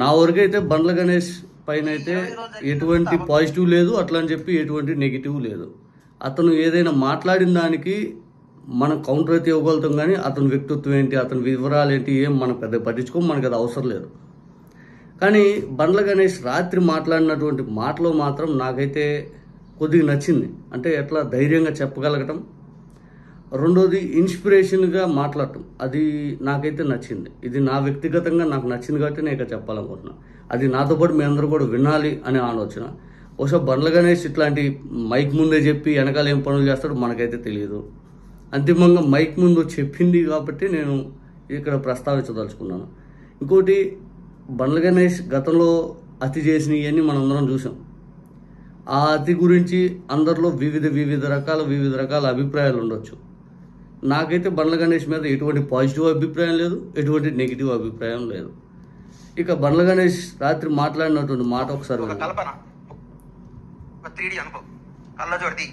నా వరకైతే బండ్ల గణేష్ పైన అయితే ఎటువంటి పాజిటివ్ లేదు, అట్లా అని చెప్పి ఎటువంటి నెగిటివ్ లేదు. అతను ఏదైనా మాట్లాడిన దానికి మనం కౌంటర్ అయితే ఇవ్వగలుగుతాం, కానీ అతని వ్యక్తిత్వం ఏంటి, అతని వివరాలు ఏంటి ఏం మనం పెద్ద పట్టించుకోం, మనకు అది అవసరం లేదు. కానీ బండ్ల గణేష్ రాత్రి మాట్లాడినటువంటి మాటలో మాత్రం నాకైతే కొద్దిగా నచ్చింది. అంటే ఎట్లా ధైర్యంగా చెప్పగలగటం, రెండోది ఇన్స్పిరేషన్గా మాట్లాడటం, అది నాకైతే నచ్చింది. ఇది నా వ్యక్తిగతంగా నాకు నచ్చింది కాబట్టి నేను ఇక్కడ చెప్పాలనుకుంటున్నాను. అది నాతో పాటు మీ అందరూ కూడా వినాలి అనే ఆలోచన. బహుశా బండ్ల గణేష్ ఇట్లాంటి మైక్ ముందే చెప్పి వెనకాల ఏం పనులు చేస్తాడో మనకైతే తెలియదు. అంతిమంగా మైక్ ముందు చెప్పింది కాబట్టి నేను ఇక్కడ ప్రస్తావించదలుచుకున్నాను. ఇంకోటి, బండ్ల గణేష్ గతంలో అతి చేసినవన్నీ మనందరం చూసాం. ఆ అతి గురించి అందరిలో వివిధ రకాల అభిప్రాయాలు ఉండొచ్చు. నాకైతే బండ్ల గణేష్ మీద ఎటువంటి పాజిటివ్ అభిప్రాయం లేదు, ఎటువంటి నెగిటివ్ అభిప్రాయం లేదు. ఇక బండ్ల గణేష్ రాత్రి మాట్లాడినటువంటి మాట ఒకసారి కల్పన 3D అనుకో, కళ్ళజోడిది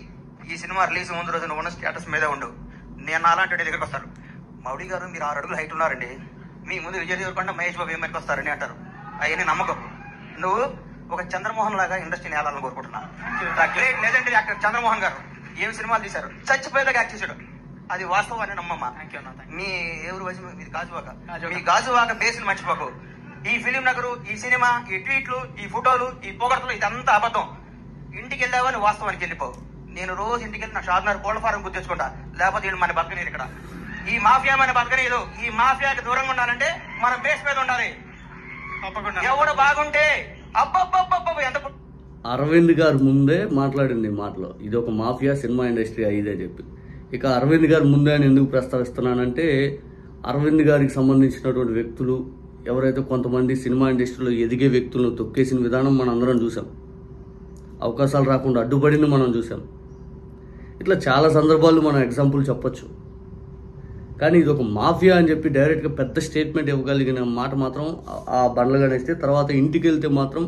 ఈ సినిమా రిలీజ్ ముందు రోజు నువ్వు ఉన్న స్టేటస్ మీద ఉండు. నేను అలాంటి దగ్గరికి వస్తారు, మౌడి గారు మీరు 6 అడుగులు హైట్ ఉన్నారండి, మీ ముందు విజయ్ దేవరకొండ మహేష్ బాబు ఏమైనా వస్తారని అంటారు. అవన్నీ నమ్మకం. నువ్వు ఒక చంద్రమోహన్ లాగా ఇండస్ట్రీని వేయాలని కోరుకుంటున్నా. లేదంటే యాక్టర్ చంద్రమోహన్ గారు ఏమి సినిమాలు తీశారు, చచ్చిపోయేదాకా యాక్ట్ చేశాడు, అది వాస్తవాన్ని నమ్మమ్మా. మీ ఎవరు వచ్చి మీది గాజువాక, మీ గాజువాక బేస్ని మర్చిపోకు. ఈ ఫిలిం నగరు, ఈ సినిమా, ఈ ట్వీట్లు, ఈ ఫోటోలు, ఈ పొగడతలు ఇదంతా అబద్ధం. ఇంటికి వెళ్ళావని వాస్తవానికి వెళ్ళిపోవు. నేను రోజు ఇంటికి వెళ్ళి నా షార్నర్ కోళ్ల ఫారం గుర్తించుకుంటా, లేకపోతే వీళ్ళు మన బతకనీరు. ఇక్కడ ఈ మాఫియా మన బతకనీరు. ఈ మాఫియాకి దూరంగా ఉండాలంటే మనం బేస్ మీద ఉండాలి. ఎవడు బాగుంటే అబ్బబ్బబ్బబ్బ ఎంత. అరవింద్ గారు ముందే మాట్లాడింది ఈ మాటలో, ఇది ఒక మాఫియా సినిమా ఇండస్ట్రీ అయ్యిదే చెప్పి. ఇక అరవింద్ గారు ముందే అని ఎందుకు ప్రస్తావిస్తున్నానంటే, అరవింద్ గారికి సంబంధించినటువంటి వ్యక్తులు ఎవరైతే కొంతమంది సినిమా ఇండస్ట్రీలో ఎదిగే వ్యక్తులను తొక్కేసిన విధానం మనం అందరం చూసాం. అవకాశాలు రాకుండా అడ్డుపడింది మనం చూసాం. ఇట్లా చాలా సందర్భాలు మనం ఎగ్జాంపుల్ చెప్పొచ్చు. కానీ ఇది ఒక మాఫియా అని చెప్పి డైరెక్ట్గా పెద్ద స్టేట్మెంట్ ఇవ్వగలిగిన మాట మాత్రం ఆ బండ్ల గణేష్. తర్వాత ఇంటికి వెళ్తే మాత్రం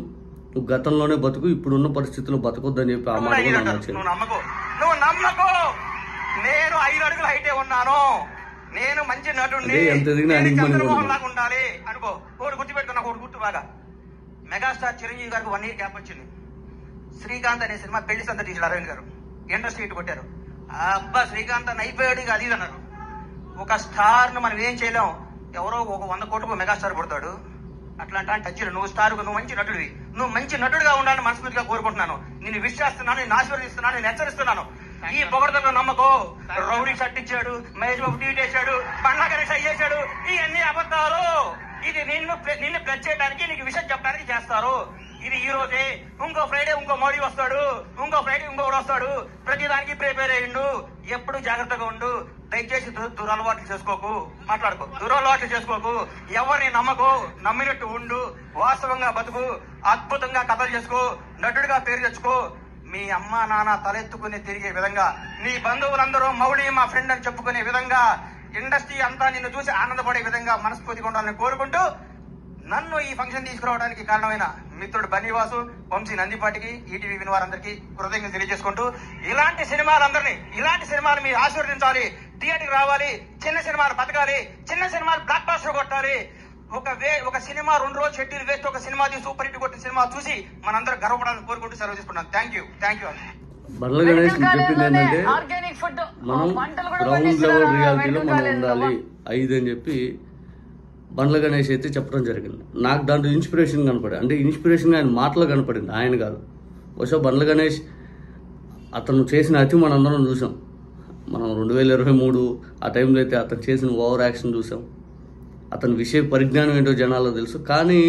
నువ్వు గతంలోనే బతుకు, ఇప్పుడున్న పరిస్థితుల్లో బతకొద్దని చెప్పి ఆ మాట కూడా నచ్చింది. నేను 5 అడుగులు హైటే ఉన్నాను, నేను మంచి నటుడిని, ఉండాలి అనుకో. ఒకటి గుర్తుపెట్టుకున్నా, ఒకటి గుర్తు బాగా. మెగాస్టార్ చిరంజీవి గారికి 1 year గ్యాప్ వచ్చింది. శ్రీకాంత్ అనే సినిమా పెళ్లి సంత తీసాడు అరవింద్ గారు, ఇండస్ట్రీ ఇటు కొట్టారు. అబ్బా శ్రీకాంత్ అని అయిపోయాడు అది అన్నారు. ఒక స్టార్ ను మనం ఏం చేయలేం. ఎవరో ఒక 100 కోట్లకు మెగాస్టార్ పడతాడు. అట్లాంటి టచ్ నువ్వు స్టార్, నువ్వు మంచి నటుడివి, నువ్వు మంచి నటుడిగా ఉండాలని మనస్ఫూర్తిగా కోరుకుంటున్నాను. నేను విశ్వాసిస్తున్నాను, నేను ఆశీర్వదిస్తున్నాను, నేను హెచ్చరిస్తున్నాను. ఈ పొగడతలో నమ్మకో. రౌడీ షర్ట్ ఇచ్చాడు, మహేష్ బాబు ట్వీట్ చేశాడు, బండ్ల గణేష్ అయ్యేశాడు, ఇవన్నీ అబద్ధాలు. ఇది నిన్ను ప్లస్ చేయడానికి, నీకు విషయం చెప్పడానికి చేస్తారు. ఇది ఈ రోజే, ఇంకో ఫ్రైడే ఇంకో మోడీ వస్తాడు, ఇంకో ఫ్రైడే ఇంకొకటి వస్తాడు. ప్రతిదానికి ప్రిపేర్ అయ్యిండు. ఎప్పుడు జాగ్రత్తగా ఉండు. దయచేసి దురలవాట్లు చేసుకోకు, మాట్లాడుకో, దురలవాట్లు చేసుకోకు. ఎవరిని నమ్మకు, నమ్మినట్టు ఉండు, వాస్తవంగా బతుకు, అద్భుతంగా కథలు చేసుకో, నటుడిగా పేరు తెచ్చుకో. మీ అమ్మ నాన్న తలెత్తుకుని తిరిగే విధంగా, నీ బంధువులందరూ మౌడి మా ఫ్రెండ్ అని చెప్పుకునే విధంగా, ఇండస్ట్రీ అంతా నిన్ను చూసి ఆనందపడే విధంగా మనస్ఫూర్తిగా ఉండాలని కోరుకుంటూ, నన్ను ఈ ఫంక్షన్ తీసుకురావడానికి కారణమైన మిత్రుడు బన్నీవాసు, వంశీ నందిపాటికి, ఈటీవీ విని వారందరికీ కృతజ్ఞతలు తెలియజేసుకుంటూ, ఇలాంటి సినిమాలు మీరు ఆశీర్వదించాలి, థియేటర్కి రావాలి, చిన్న సినిమాలు బతకాలి, చిన్న సినిమాలు బ్లాక్ బాస్టర్ కొట్టాలి. ఒక సినిమా 2 రోజులు షెడ్యూల్ వేస్ట్, ఒక సినిమా సూపర్ హిట్ కొట్టిన సినిమా చూసి మనందరూ గర్వపడాలని కోరుకుంటూ సెలవు తీసుకున్నాను. Thank you. బండ్ల గణేష్ చెప్పింది ఏంటంటే, మనం గ్రౌండ్ లెవెల్ రియాలిటీలో మనం ఉండాలి 5 అని చెప్పి బండ్ల గణేష్ అయితే చెప్పడం జరిగింది. నాకు దాంట్లో ఇన్స్పిరేషన్ కనపడింది. అంటే ఇన్స్పిరేషన్ ఆయన మాటలో కనపడింది, ఆయన కాదు. బహుశా బండ్ల గణేష్ అతను చేసిన అతి మనందరం చూసాం. మనం 2023 ఆ టైంలో అయితే అతను చేసిన ఓవర్ యాక్షన్ చూసాం. అతని విషయ పరిజ్ఞానం ఏంటో జనాల్లో తెలుసు. కానీ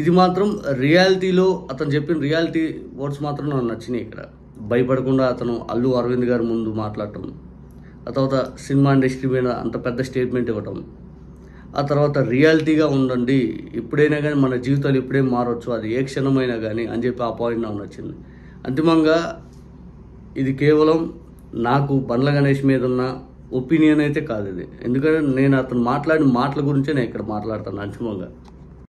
ఇది మాత్రం రియాలిటీలో అతను చెప్పిన రియాలిటీ వర్డ్స్ మాత్రం నాకు నచ్చినాయి. ఇక్కడ భయపడకుండా అతను అల్లు అరవింద్ గారి ముందు మాట్లాడటం, ఆ తర్వాత సినిమా ఇండస్ట్రీ మీద అంత పెద్ద స్టేట్మెంట్ ఇవ్వటం, ఆ తర్వాత రియాలిటీగా ఉండండి, ఎప్పుడైనా కానీ మన జీవితాలు ఎప్పుడేం మారవచ్చు, అది ఏ క్షణమైనా కానీ అని చెప్పి ఆ పాయింట్ నాకు నచ్చింది. అంతిమంగా ఇది కేవలం నాకు బండ్ల గణేష్ మీద ఉన్న ఒపీనియన్ అయితే కాదు ఇది. ఎందుకంటే నేను అతను మాట్లాడిన మాటల గురించే నేను ఇక్కడ మాట్లాడతాను అంతిమంగా.